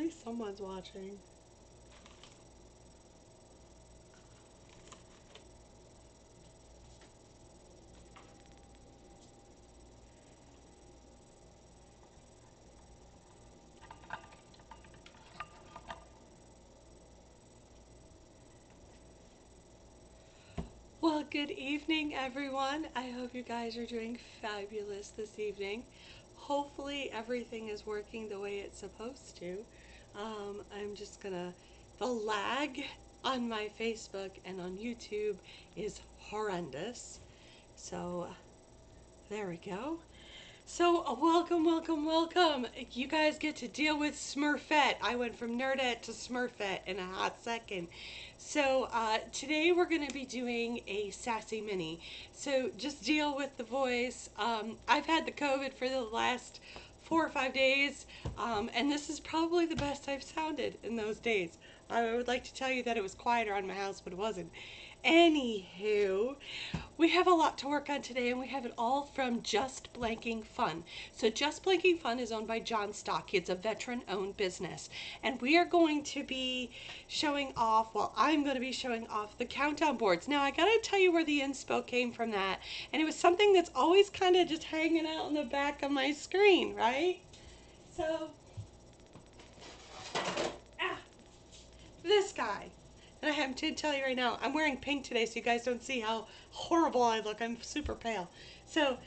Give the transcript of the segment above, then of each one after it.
least someone's watching. Well, good evening, everyone. I hope you guys are doing fabulous this evening. Hopefully, everything is working the way it's supposed to. I'm just gonna, the lag on my Facebook and on YouTube is horrendous. So, there we go. So, welcome, welcome, welcome. You guys get to deal with Smurfette. I went from Nerdette to Smurfette in a hot second. So, today we're going to be doing a Sassy Mini. So, just deal with the voice. I've had the COVID for the last 4 or 5 days, and this is probably the best I've sounded in those days. I would like to tell you that it was quieter on my house, but it wasn't. Anywho, we have a lot to work on today, and we have it all from Just Blanking Fun. So Just Blanking Fun is owned by John Stock. It's a veteran-owned business, and we are going to be showing off, well, I'm going to be showing off the countdown boards. Now, I gotta tell you where the inspo came from that, and it was something that's always kind of just hanging out in the back of my screen, right? So, this guy. And I have to tell you right now, I'm wearing pink today so you guys don't see how horrible I look. I'm super pale. So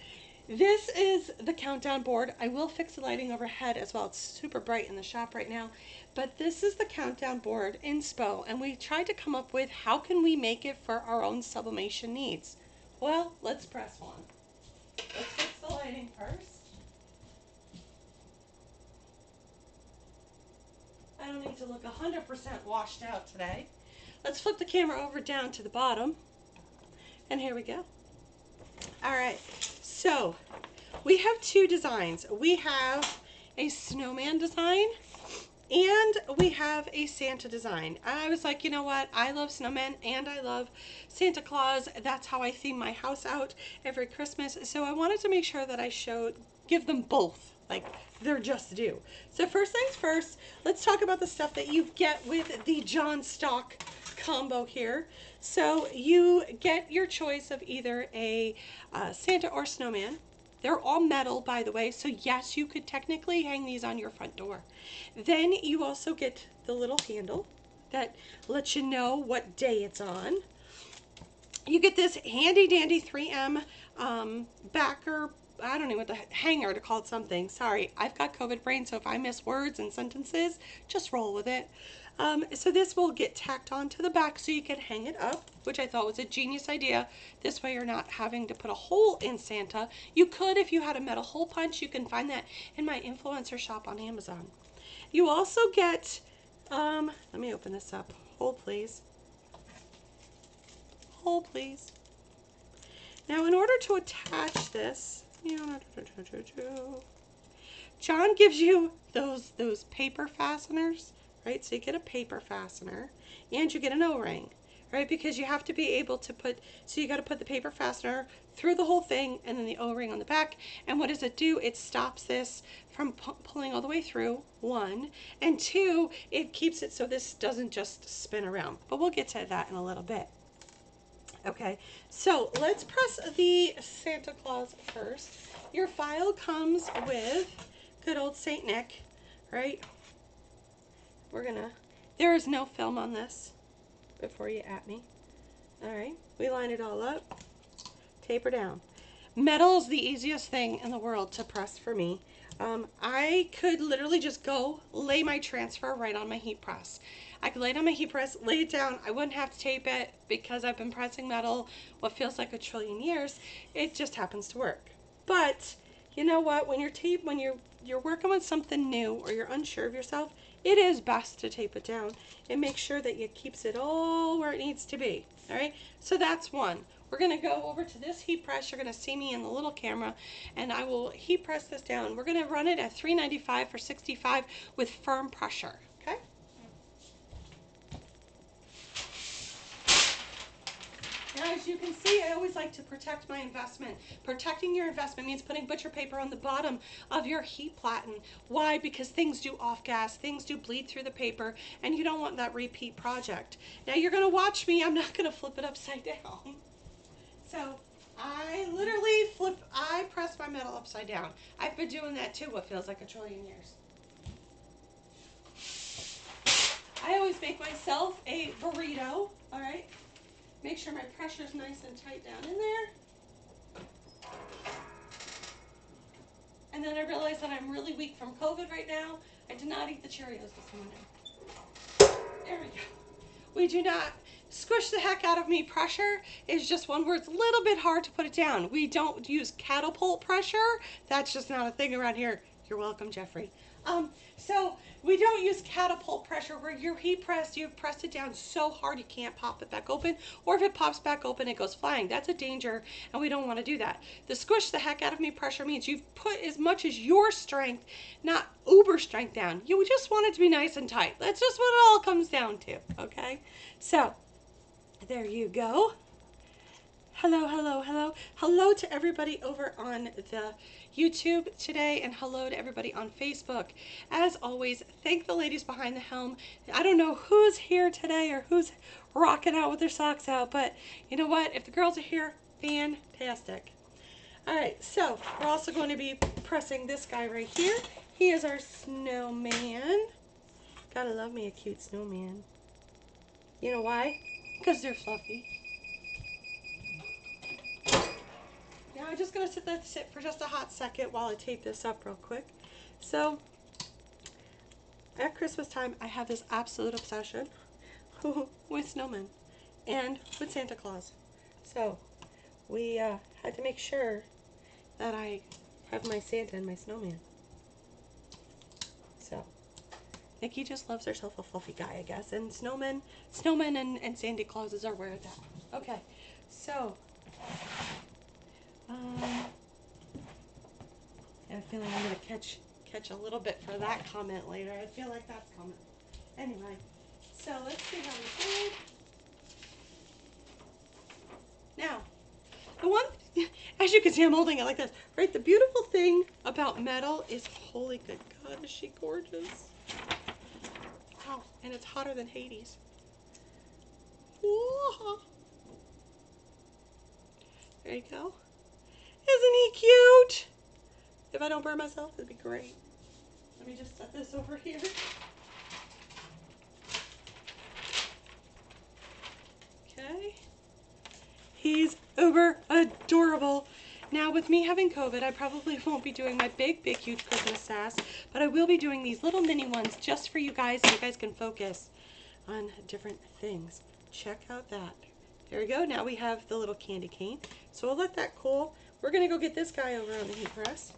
this is the countdown board. I will fix the lighting overhead as well. It's super bright in the shop right now. But this is the countdown board inspo, and we tried to come up with how can we make it for our own sublimation needs. Well, let's press one. Let's fix the lighting first. I don't need to look 100% washed out today. Let's flip the camera over down to the bottom, and here we go. All right, so we have two designs. We have a snowman design, and we have a Santa design. I was like, you know what? I love snowmen, and I love Santa Claus. That's how I theme my house out every Christmas. So I wanted to make sure that I give them both, like they're just due. So first things first, let's talk about the stuff that you get with the John Stock combo here. So you get your choice of either a Santa or snowman. They're all metal, by the way, so yes, you could technically hang these on your front door. Then you also get the little handle that lets you know what day it's on. You get this handy dandy 3M backer, I don't know what the hanger to call it something. Sorry, I've got COVID brain, so if I miss words and sentences, just roll with it. So this will get tacked onto the back so you can hang it up, which I thought was a genius idea. This way you're not having to put a hole in Santa. You could if you had a metal hole punch. You can find that in my influencer shop on Amazon. You also get, let me open this up. Hold please. Hold please. Now in order to attach this, John gives you those paper fasteners, right? So you get a paper fastener and you get an O-ring, right? Because you have to be able to so you got to put the paper fastener through the whole thing and then the O-ring on the back. And what does it do? It stops this from pulling all the way through, one, and two, it keeps it so this doesn't just spin around. But we'll get to that in a little bit. Okay, so let's press the Santa Claus first. Your file comes with good old Saint Nick, right? There is no film on this before you at me. All right, we line it all up, taper down. Metal is the easiest thing in the world to press for me. I could literally just go lay my transfer right on my heat press. I could lay it on my heat press, lay it down. I wouldn't have to tape it because I've been pressing metal what feels like a trillion years. It just happens to work. But you know what? When you're working with something new or you're unsure of yourself, it is best to tape it down and make sure that it keeps it all where it needs to be. All right. So that's one. We're going to go over to this heat press. You're going to see me in the little camera, and I will heat press this down. We're going to run it at 395 for 65 with firm pressure. Okay. Now as you can see, I always like to protect my investment. Protecting your investment means putting butcher paper on the bottom of your heat platen. Why? Because things do off-gas, things do bleed through the paper, and you don't want that repeat project. Now you're going to watch me. I'm not going to flip it upside down. So I literally I press my metal upside down. I've been doing that too, what feels like a trillion years. I always make myself a burrito, all right? Make sure my pressure's nice and tight down in there. And then I realized that I'm really weak from COVID right now. I did not eat the Cheerios this morning. There we go. We do not squish the heck out of me. Pressure is just one word. It's a little bit hard to put it down. We don't use catapult pressure. That's just not a thing around here. You're welcome, Jeffrey. So we don't use catapult pressure where you've pressed it down so hard you can't pop it back open, or if it pops back open it goes flying. That's a danger and we don't want to do that. The squish the heck out of me pressure means you've put as much as your strength, not uber strength down. You just want it to be nice and tight. That's just what it all comes down to, okay? So there you go. Hello, hello, hello. Hello to everybody over on the YouTube today, and hello to everybody on Facebook. As always, thank the ladies behind the helm. I don't know who's here today or who's rocking out with their socks out, but you know what? If the girls are here, fantastic. All right, so we're also going to be pressing this guy right here. He is our snowman. Gotta love me a cute snowman. You know why? Because they're fluffy. Now I'm just going to let that sit for just a hot second while I tape this up real quick. So at Christmas time, I have this absolute obsession with snowmen and with Santa Claus. So we had to make sure that I have my Santa and my snowman. So Nikki just loves herself a fluffy guy, I guess. And snowmen and Santa Clauses are where it's at. Okay, so I have a feeling I'm going to catch a little bit for that comment later. I feel like that's coming. Anyway, so let's see how we do. Now, the one, as you can see, I'm holding it like this, right? The beautiful thing about metal is, holy good God, is she gorgeous? Wow, and it's hotter than Hades. Whoa. There you go. Isn't he cute? If I don't burn myself, it'd be great. Let me just set this over here. Okay. He's uber adorable. Now, with me having COVID, I probably won't be doing my big, huge Christmas sass, but I will be doing these little mini ones just for you guys so you guys can focus on different things. Check out that. There we go. Now we have the little candy cane. So we'll let that cool. We're going to go get this guy over on the heat press.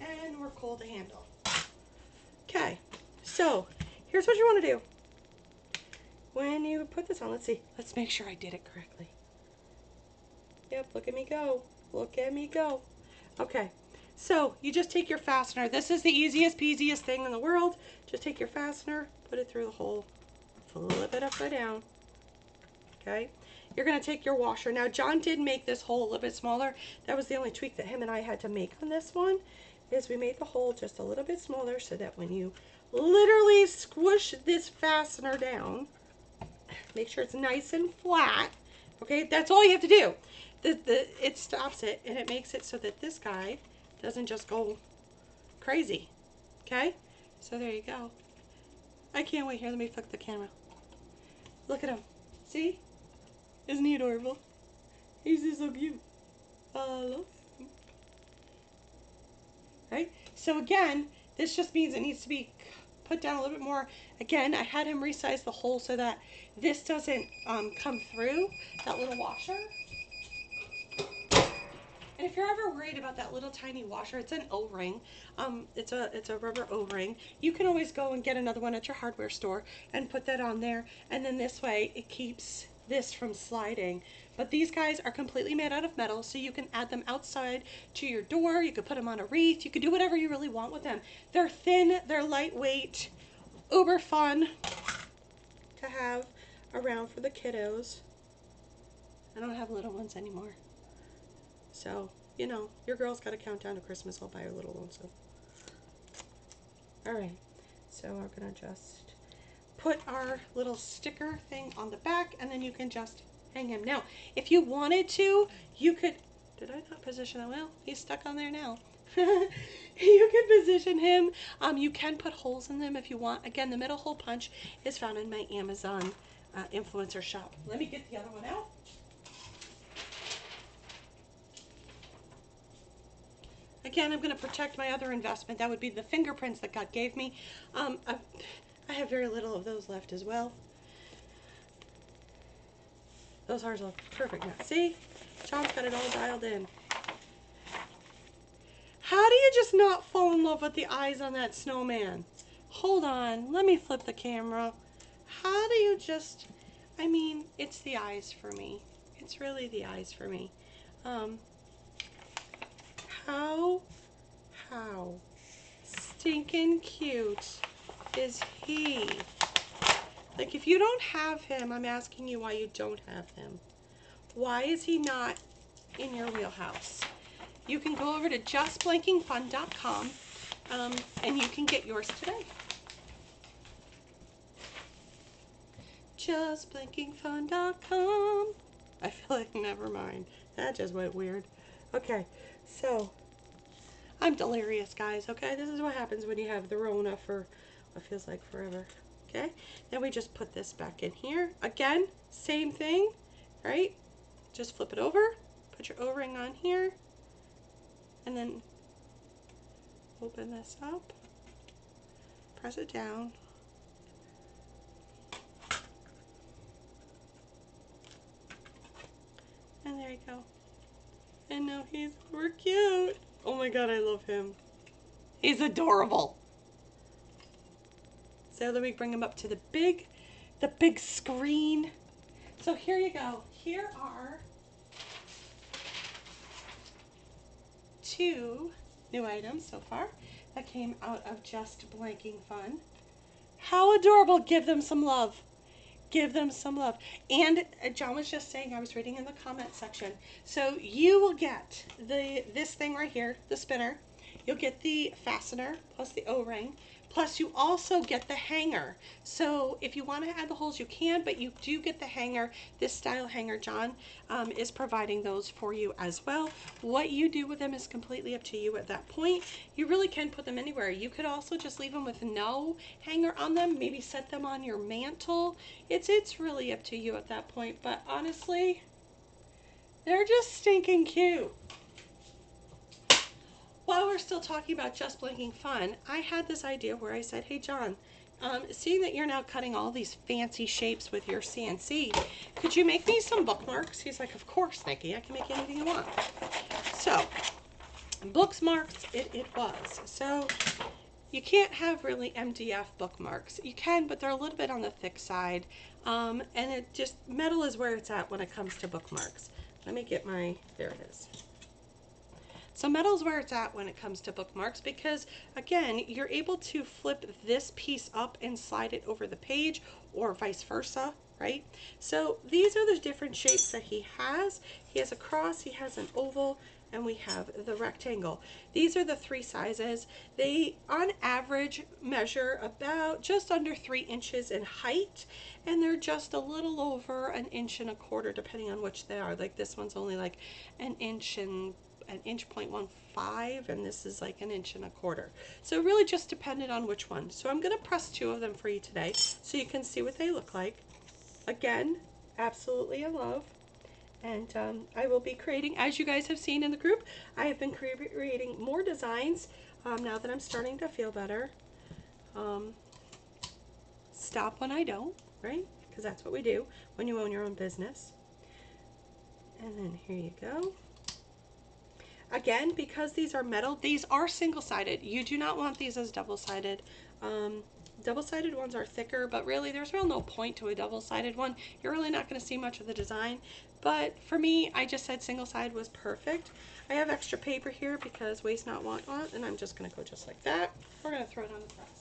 And we're cool to handle. Okay, so here's what you want to do. When you put this on, let's see. Let's make sure I did it correctly. Yep, look at me go. Look at me go. Okay. So you just take your fastener. This is the easiest peasiest thing in the world. Just take your fastener, put it through the hole, flip it upside down. Okay. You're going to take your washer. Now John did make this hole a little bit smaller. That was the only tweak that him and I had to make on this one, is we made the hole just a little bit smaller so that when you literally squish this fastener down, make sure it's nice and flat. Okay, that's all you have to do. It stops it and it makes it so that this guy doesn't just go crazy. Okay, so there you go. I can't wait. Here, let me flick the camera. Look at him. See? Isn't he adorable? He's just so cute. I love him. Right? So again, this just means it needs to be put down a little bit more. Again, I had him resize the hole so that this doesn't come through that little washer. And if you're ever worried about that little tiny washer, it's an O-ring. It's a rubber O-ring. You can always go and get another one at your hardware store and put that on there. And then this way it keeps this from sliding. But these guys are completely made out of metal, so you can add them outside to your door. You could put them on a wreath. You could do whatever you really want with them. They're thin, they're lightweight, uber fun to have around for the kiddos. I don't have little ones anymore. So, you know, your girl's got to count down to Christmas. I'll buy her little one. So, all right. So we're going to just put our little sticker thing on the back, and then you can just hang him. Now, if you wanted to, you could, did I not position him well? He's stuck on there now. You can position him. You can put holes in them if you want. Again, the middle hole punch is found in my Amazon influencer shop. Let me get the other one out. Again, I'm going to protect my other investment. That would be the fingerprints that God gave me. I have very little of those left as well. Those ours look perfect now. See? John's got it all dialed in. How do you just not fall in love with the eyes on that snowman? Hold on. Let me flip the camera. How do you just... I mean, it's the eyes for me. It's really the eyes for me. How stinking cute is he? Like, if you don't have him, I'm asking you why you don't have him. Why is he not in your wheelhouse? You can go over to justblinkingfun.com and you can get yours today. Justblinkingfun.com. I feel like, never mind. That just went weird. Okay, so I'm delirious, guys. Okay, this is what happens when you have the Rona for what feels like forever. Okay, then we just put this back in here. Again, same thing, right? Just flip it over, put your O-ring on here, and then open this up, press it down. And there you go. And now he's super cute. Oh my God, I love him. He's adorable. So let me bring him up to the big screen. So here you go. Here are 2 new items so far that came out of Just Blanking Fun. How adorable. Give them some love. Give them some love. And John was just saying, I was reading in the comment section, so you will get this thing right here, the spinner. You'll get the fastener plus the O-ring, plus you also get the hanger. So if you want to add the holes, you can, but you do get the hanger. This style hanger, John is providing those for you as well. What you do with them is completely up to you at that point. You really can put them anywhere. You could also just leave them with no hanger on them, maybe set them on your mantle. It's really up to you at that point, but honestly, they're just stinking cute. While we're still talking about Just Blanking Fun, I had this idea where I said, hey John, seeing that you're now cutting all these fancy shapes with your CNC, could you make me some bookmarks? He's like, of course, Nikki, I can make anything you want. So, bookmarks it was. So, you can't have really MDF bookmarks. You can, but they're a little bit on the thick side. And it just, metal is where it's at when it comes to bookmarks. Let me get my, there it is. So metal's where it's at when it comes to bookmarks because, again, you're able to flip this piece up and slide it over the page or vice versa, right? So these are the different shapes that he has. He has a cross, he has an oval, and we have the rectangle. These are the 3 sizes. They, on average, measure about just under 3 inches in height, and they're just a little over 1.25 inches, depending on which they are. Like this one's only like 1 inch and 1.15, and this is like 1.25 inches. So it really just depended on which one. So I'm going to press 2 of them for you today so you can see what they look like. Again, absolutely in love. And I will be creating, as you guys have seen in the group, I have been creating more designs now that I'm starting to feel better. Stop when I don't, right? Because that's what we do when you own your own business. And then here you go. Again, because these are metal, these are single-sided. You do not want these as double-sided. Double-sided ones are thicker, but really there's real no point to a double-sided one. You're really not going to see much of the design. But for me, I just said single side was perfect. I have extra paper here because waste not, want not, and I'm just going to go just like that. We're going to throw it on the press.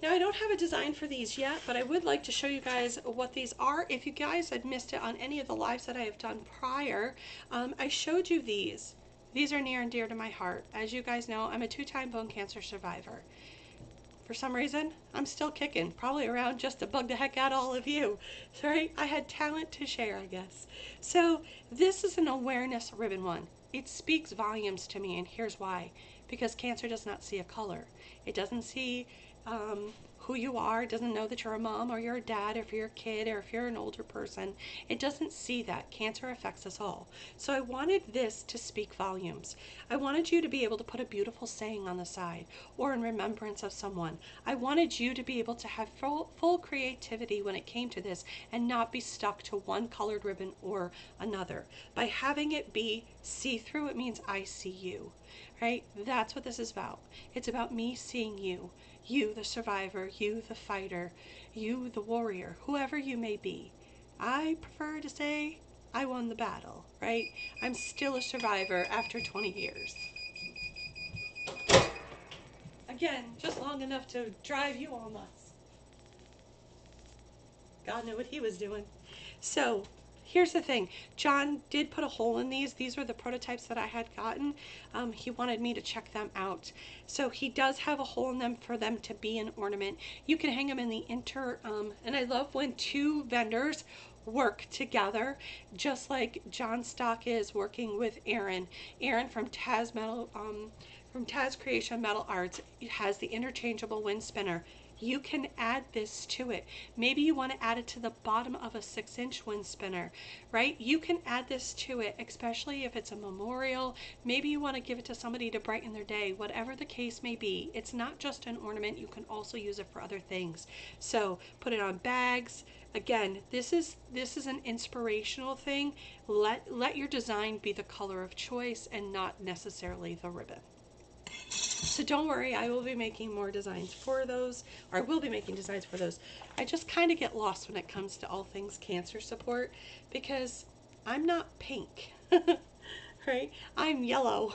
Now I don't have a design for these yet, but I would like to show you guys what these are. If you guys had missed it on any of the lives that I have done prior, I showed you these. These are near and dear to my heart. As you guys know, I'm a 2-time bone cancer survivor. For some reason, I'm still kicking, probably around just to bug the heck out of all of you. Sorry, I had talent to share, I guess. So this is an awareness ribbon one. It speaks volumes to me, and here's why. Because cancer does not see a color. It doesn't see who you are. It doesn't know that you're a mom or you're a dad, or if you're a kid, or if you're an older person. It doesn't see that. Cancer affects us all. So I wanted this to speak volumes. I wanted you to be able to put a beautiful saying on the side, or in remembrance of someone. I wanted you to be able to have full creativity when it came to this, and not be stuck to one colored ribbon or another. By having it be see-through, it means I see you. Right? That's what this is about. It's about me seeing you. You, the survivor, you, the fighter, you, the warrior, whoever you may be. I prefer to say I won the battle, right? I'm still a survivor after 20 years. Again, just long enough to drive you all nuts. God knew what he was doing. So, here's the thing. John did put a hole in these. These were the prototypes that I had gotten. He wanted me to check them out. So he does have a hole in them for them to be an ornament. You can hang them in the and I love when two vendors work together, just like John Stock is working with Aaron. Aaron from Taz Creation Metal Arts has the interchangeable wind spinner. You can add this to it. Maybe you want to add it to the bottom of a 6-inch wind spinner, right? You can add this to it, especially if it's a memorial. Maybe you want to give it to somebody to brighten their day. Whatever the case may be, it's not just an ornament. You can also use it for other things. So put it on bags. Again, this is an inspirational thing. Let your design be the color of choice and not necessarily the ribbon. So don't worry, I will be making more designs for those, or I will be making designs for those. I just kind of get lost when it comes to all things cancer support, because I'm not pink, right? I'm yellow.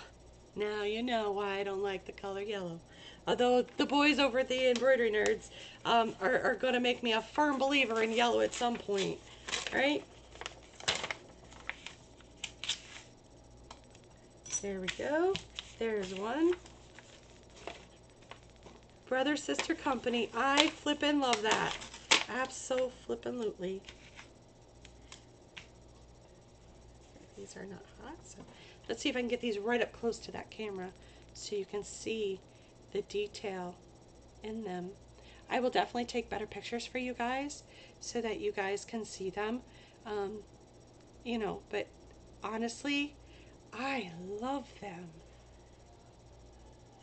Now you know why I don't like the color yellow. Although the boys over at the Embroidery Nerds are going to make me a firm believer in yellow at some point, right? There we go. There's one. Brother Sister Company. I flippin' love that. Abso-flippin'-lutely. These are not hot, so let's see if I can get these right up close to that camera so you can see the detail in them. I will definitely take better pictures for you guys so that you guys can see them. You know, but honestly, I love them.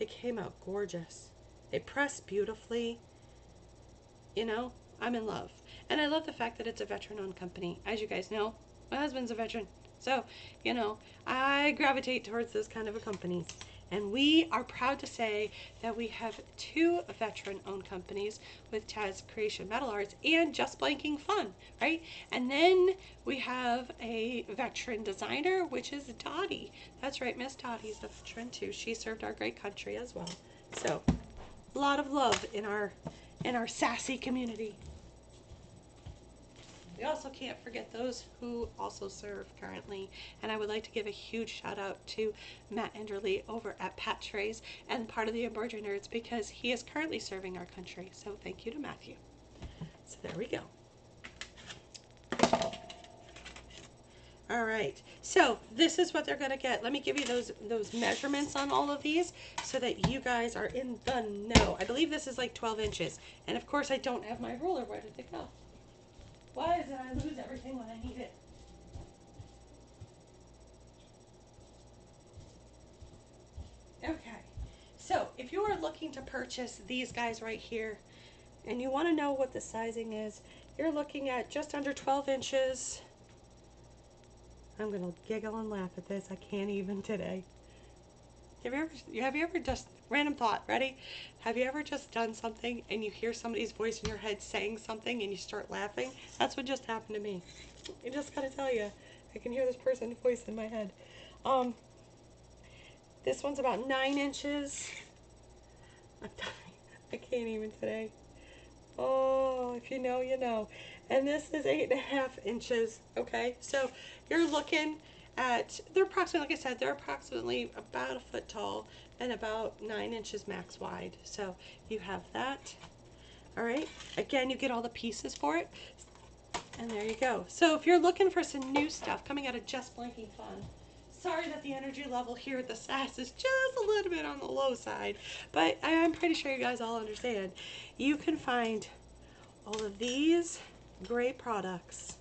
They came out gorgeous. They press beautifully. You know, I'm in love. And I love the fact that it's a veteran-owned company. As you guys know, my husband's a veteran. So, you know, I gravitate towards those kind of a companies. And we are proud to say that we have 2 veteran-owned companies with Taz Creation Metal Arts and Just Blanking Fun, right? And then we have a veteran designer, which is Dottie. That's right, Miss Dottie's a veteran too. She served our great country as well. So, a lot of love in our Sassy community. We also can't forget those who also serve currently, and I would like to give a huge shout out to Matt Enderly over at Pat Trays and part of the Embroidery Nerds, because he is currently serving our country. So thank you to Matthew. So there we go. All right, so this is what they're going to get. Let me give you those measurements on all of these so that you guys are in the know. I believe this is like 12 inches. And of course I don't have my ruler. Where did it go? Why is it I lose everything when I need it? Okay, so if you are looking to purchase these guys right here and you want to know what the sizing is, you're looking at just under 12 inches. I'm going to giggle and laugh at this. I can't even today. Have you ever just, random thought, ready? Have you ever just done something and you hear somebody's voice in your head saying something and you start laughing? That's what just happened to me. I just gotta tell you, I can hear this person's voice in my head. This one's about 9 inches. I'm dying. I can't even today. Oh, if you know, you know. And this is 8.5 inches. Okay, so you're looking at, they're approximately, like I said, they're approximately about a foot tall and about 9 inches max wide. So you have that. All right, again, you get all the pieces for it. And there you go. So if you're looking for some new stuff coming out of Just Blanking Fun, sorry that the energy level here at the Sass is just a little bit on the low side, but I'm pretty sure you guys all understand. You can find all of these great products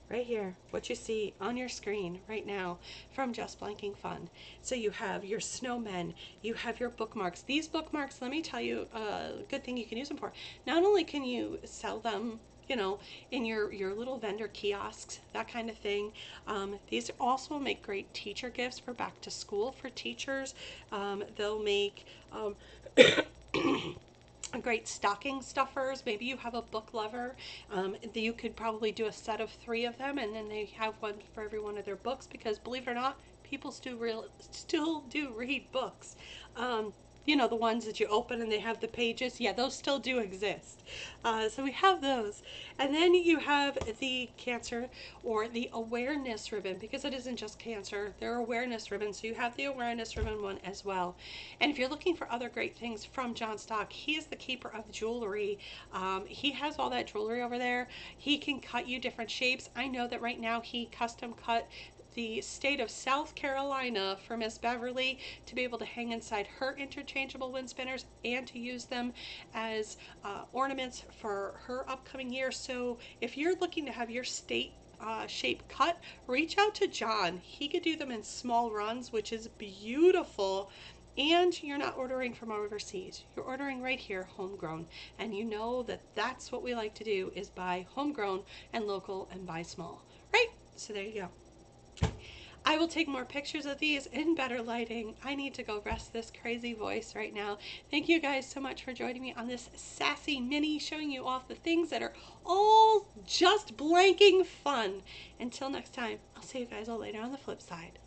right here, what you see on your screen right now from Just Blanking Fun. So you have your Snowmen, you have your bookmarks. These bookmarks, let me tell you, a good thing you can use them for. Not only can you sell them, you know, in your little vendor kiosks, that kind of thing. These also make great teacher gifts for back to school for teachers. They'll make great stocking stuffers. Maybe you have a book lover. You could probably do a set of 3 of them, and then they have one for every one of their books, because believe it or not, people still do read books. You know, the ones that you open and they have the pages. Yeah, those still do exist. So we have those. And then you have the cancer or the awareness ribbon, because it isn't just cancer. There are awareness ribbons. So you have the awareness ribbon one as well. And if you're looking for other great things from John Stock, he is the keeper of jewelry. He has all that jewelry over there. He can cut you different shapes. I know that right now he custom cut the state of South Carolina for Miss Beverly to be able to hang inside her interchangeable wind spinners and to use them as ornaments for her upcoming year. So if you're looking to have your state shape cut, reach out to John. He could do them in small runs, which is beautiful. And you're not ordering from overseas. You're ordering right here, homegrown. And you know that that's what we like to do, is buy homegrown and local and buy small. Right? So there you go. I will take more pictures of these in better lighting. I need to go rest this crazy voice right now. Thank you guys so much for joining me on this sassy mini, showing you off the things that are all just blanking fun. Until next time, I'll see you guys all later on the flip side.